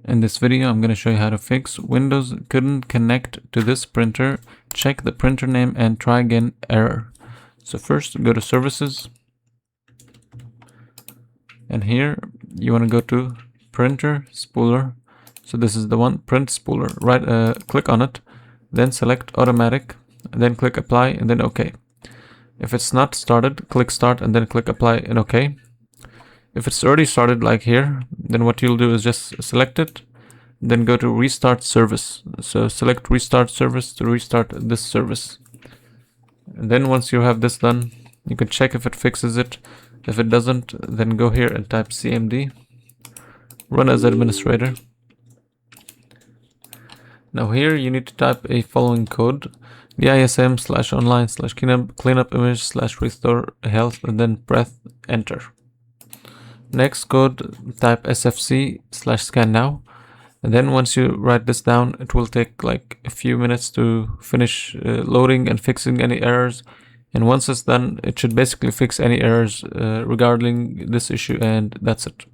In this video, I'm going to show you how to fix Windows couldn't connect to this printer. Check the printer name and try again error. So first, go to Services. And here, you want to go to Printer Spooler. So this is the one, Print Spooler. Click on it, then select Automatic, then click Apply, and then OK. If it's not started, click Start, and then click Apply and OK. If it's already started like here, then what you'll do is just select it, then go to Restart Service. So select Restart Service to restart this service. And then once you have this done, you can check if it fixes it. If it doesn't, then go here and type CMD, run as administrator. Now here you need to type a following code: DISM/online/cleanup image/restore health, and then press enter. Next code, type SFC/scan now, and then once you write this down, it will take like a few minutes to finish loading and fixing any errors. And once it's done, it should basically fix any errors regarding this issue, and that's it.